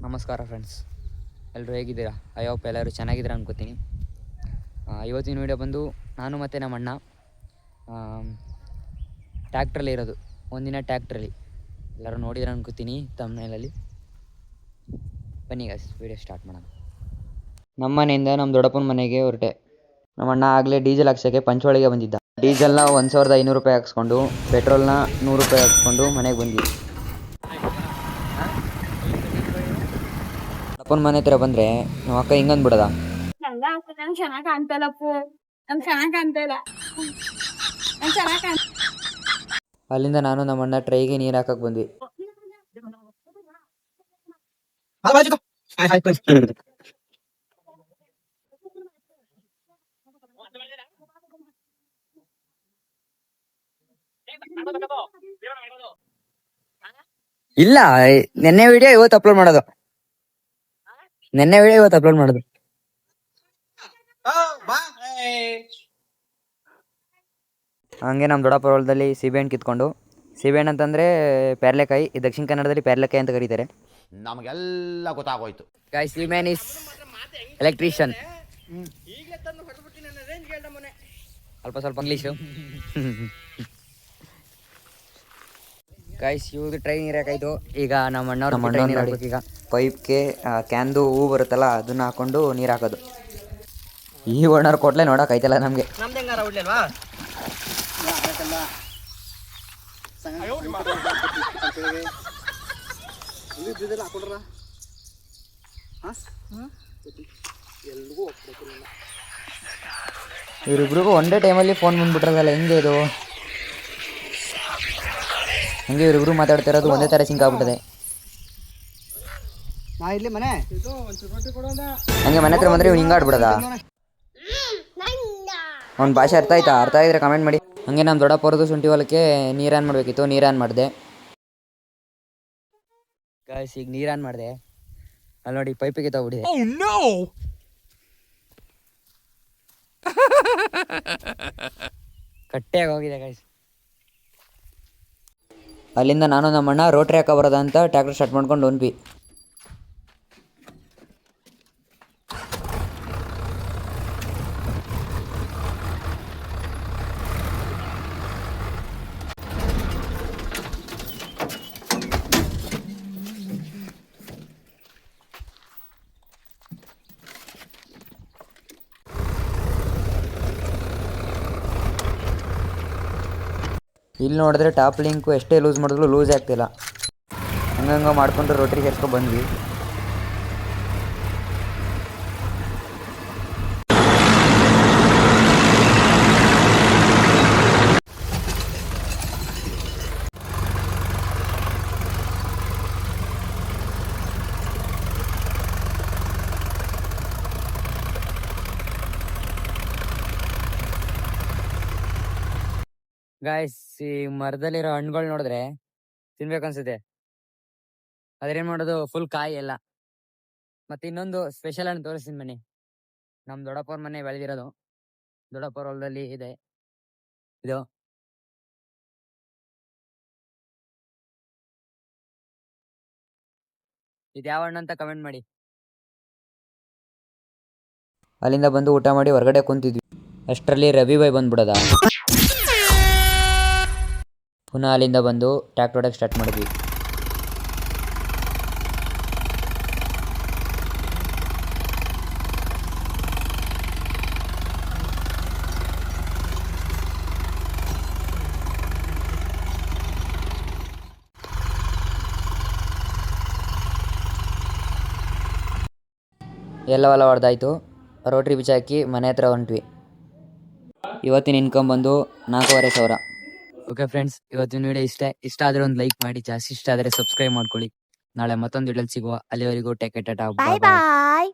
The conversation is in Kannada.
ನಮಸ್ಕಾರ ಫ್ರೆಂಡ್ಸ್, ಎಲ್ಲರೂ ಹೇಗಿದ್ದೀರಾ? ಐ ಹೋಪ್ ಎಲ್ಲರೂ ಚೆನ್ನಾಗಿದ್ದೀರಾ ಅನ್ಕೋತೀನಿ. ಇವತ್ತಿನ ವೀಡಿಯೋ ಬಂದು ನಾನು ಮತ್ತು ನಮ್ಮ ಅಣ್ಣ ಟ್ಯಾಕ್ಟ್ರಲ್ಲಿ ಇರೋದು. ಒಂದಿನ ಟ್ಯಾಕ್ಟ್ರಲ್ಲಿ ಎಲ್ಲರೂ ನೋಡಿದ್ರೆ ಅನ್ಕೋತೀನಿ ತಮ್ಮನೇಲಲ್ಲಿ. ಬನ್ನಿ ಗಾಯ್ಸ್, ವೀಡಿಯೋ ಸ್ಟಾರ್ಟ್ ಮಾಡೋಣ. ನಮ್ಮ ಮನೆಯಿಂದ ನಮ್ಮ ದೊಡ್ಡಪ್ಪನ ಮನೆಗೆ ಹೊರಟೆ. ನಮ್ಮ ಅಣ್ಣ ಆಗಲೇ ಡೀಸೆಲ್ ಹಾಕ್ಸೋಕ್ಕೆ ಪಂಚವಳಿಗೆ ಬಂದಿದ್ದ. ಡೀಸೆಲ್ನ 1500 ರೂಪಾಯಿ ಹಾಕ್ಸ್ಕೊಂಡು, ಪೆಟ್ರೋಲ್ನ 100 ರೂಪಾಯಿ ಹಾಕ್ಸ್ಕೊಂಡು ಮನೆಗೆ ಬಂದ್ವಿ. ಅಪ್ಪನ ಮನೆ ಹತ್ರ ಬಂದರೆ ನಮ್ಮ ಅಕ್ಕ ಹಿಂಗಂದ್ಬಿಡದ, ಅಲ್ಲಿಂದ ನಾನು ನಮ್ಮ ಅಣ್ಣ ಟ್ರೈಗೆ ನೀರು ಹಾಕಕ್ಕೆ ಬಂದ್ವಿ. ಇಲ್ಲ, ನೆನ್ನೆ ವಿಡಿಯೋ ಇವತ್ತು ಅಪ್ಲೋಡ್ ಮಾಡೋದು. ಹಂಗೆ ನಮ್ಮ ದೊಡ್ಡಪ್ಪ ಹೊಲದಲ್ಲಿ ಸೀಬೆಹಣ್ಣು ಕಿತ್ಕೊಂಡು, ಸೀಬೆಹಣ್ಣು ಅಂತಂದರೆ ಪೇರ್ಲೆಕಾಯಿ, ದಕ್ಷಿಣ ಕನ್ನಡದಲ್ಲಿ ಪೇರ್ಲೆಕಾಯಿ ಅಂತ ಕರೀತಾರೆ. ನಮಗೆಲ್ಲ ಗೊತ್ತಾಗೋಯ್ತು. ಗಾಯ್ಸ್, ಈ ಮ್ಯಾನ್ ಇಸ್ ಎಲೆಕ್ಟ್ರಿಷಿಯನ್. ಸ್ವಲ್ಪ ಇಂಗ್ಲೀಷು. ಗಾಯ್ಸ್, ಇವ್ರಿಗೆ ಟ್ರೈ ನೀರು ಹಾಕಾಯ್ತು. ಈಗ ನಮ್ಮ ಅಣ್ಣ ನೀರು ಹಾಕ್ಬೇಕು. ಈಗ ಪೈಪ್ಗೆ ಕ್ಯಾನ್ದು ಹೂ ಬರುತ್ತಲ್ಲ, ಅದನ್ನ ಹಾಕೊಂಡು ನೀರು ಹಾಕೋದು. ಈ ಓನರ್ ಕೊಟ್ಲೆ ನೋಡೋಕ್ಕಾಯ್ತಲ್ಲ ನಮಗೆ. ಇವರಿಬ್ರಿಗೂ ಒಂದೇ ಟೈಮಲ್ಲಿ ಫೋನ್ ಬಂದ್ಬಿಟ್ರದಲ್ಲ, ಹೆಂಗೆ ಇದು? ಹಂಗೆ ಇವರಿಬ್ರು ಮಾತಾಡ್ತಿರೋದು ಒಂದೇ ಥರ ಸಿಂಕ್ ಆಗ್ಬಿಟ್ಟಿದೆ. ಹಂಗೆ ಮನೆ ಹತ್ರ ಬಂದರೆ ಇವ್ನು ಹಿಂಗೆ ಆಡ್ಬಿಡದ. ಅವ್ನ ಭಾಷೆ ಅರ್ಥ ಆಗಿದ್ರೆ ಕಮೆಂಟ್ ಮಾಡಿ. ಹಂಗೆ ನಮ್ಮ ದೊಡ್ಡಪ್ಪ ಅವ್ರದ್ದು ಶುಂಠಿ ಹೊಲಕ್ಕೆ ನೀರು ಆನ್ ಮಾಡಬೇಕಿತ್ತು, ನೀರು ಆನ್ ಮಾಡಿದೆ. ಗಾಯ್ಸ್, ಈಗ ನೀರು ಆನ್ ಮಾಡಿದೆ. ಅಲ್ಲಿ ನೋಡಿ, ಪೈಪಿಗೆ ತಗೊಬಿಡಿದೆ. ಕಟ್ಟೆಯಾಗಿ ಹೋಗಿದೆ ಗಾಯ್ಸ್. ಅಲ್ಲಿಂದ ನಾನು ನಮ್ಮ ಅಣ್ಣ ರೋಟ್ರಿ ಹಾಕ ಬರೋದ ಅಂತ ಟ್ರ್ಯಾಕ್ಟರ್ ಸ್ಟಾರ್ಟ್ ಮಾಡ್ಕೊಂಡು ಹೊಂದ್ವಿ. ಇಲ್ಲಿ ನೋಡಿದ್ರೆ ಟಾಪ್ ಲಿಂಕು ಎಷ್ಟೇ ಲೂಸ್ ಮಾಡಿದ್ರು ಲೂಸ್ ಆಗ್ತಿಲ್ಲ. ಹಂಗಂಗೆ ಮಾಡ್ಕೊಂಡು ರೋಟ್ರಿ ಸೇರ್ಸ್ಕೊಂಡು ಬಂದ್ವಿ. ಗಾಯ್ಸ್, ಈ ಮರದಲ್ಲಿರೋ ಹಣ್ಣುಗಳು ನೋಡಿದ್ರೆ ತಿನ್ಬೇಕನ್ಸುತ್ತೆ. ಅದ್ರೇನ್ ಮಾಡೋದು, ಫುಲ್ ಕಾಯಿ ಎಲ್ಲ. ಮತ್ತೆ ಇನ್ನೊಂದು ಸ್ಪೆಷಲ್ ಹಣ್ಣು ತೋರಿಸ್ತೀನಿ ಬನ್ನಿ. ನಮ್ಮ ದೊಡ್ಡಪ್ಪವ್ರ ಮನೆ ಬೆಳೆದಿರೋದು, ದೊಡ್ಡಪ್ಪವ್ರ ಹೊಲದಲ್ಲಿ ಇದೆ ಇದು. ಇದು ಯಾವ ಹಣ್ಣು ಅಂತ ಕಮೆಂಟ್ ಮಾಡಿ. ಅಲ್ಲಿಂದ ಬಂದು ಊಟ ಮಾಡಿ ಹೊರಗಡೆ ಕುಂತಿದ್ವಿ. ಅಷ್ಟರಲ್ಲಿ ರವಿ ಬಾಯ್ ಬಂದ್ಬಿಡದ. ಪುನಃ ಅಲ್ಲಿಂದ ಬಂದು ಟ್ರ್ಯಾಕ್ಟರ್ ಹೊಡಕ್ಕೆ ಸ್ಟಾರ್ಟ್ ಮಾಡಿದ್ವಿ. ಎಲ್ಲ ಹೊಲ ಹೊಡೆದಾಯ್ತು. ರೋಟ್ರಿ ಬಿಚ್ಚಾಕಿ ಮನೆ ಹತ್ರ ಹೊಂಟ್ವಿ. ಇವತ್ತಿನ ಇನ್ಕಮ್ ಬಂದು 4500. ಓಕೆ ಫ್ರೆಂಡ್ಸ್, ಇವತ್ತಿನ ವಿಡಿಯೋ ಇಷ್ಟ ಆದರೆ ಒಂದು ಲೈಕ್ ಮಾಡಿ, ಜಾಸ್ತಿ ಇಷ್ಟ ಆದರೆ ಸಬ್ಸ್ಕ್ರೈಬ್ ಮಾಡ್ಕೊಳ್ಳಿ. ನಾಳೆ ಮತ್ತೊಂದು ವಿಡಿಯೋಲಿ ಸಿಗುವ. ಅಲ್ಲಿವರೆಗೂ ಟೇಕ್ ಕೇರ್, ಟಾಟಾ, ಬಾಯ್ ಬಾಯ್.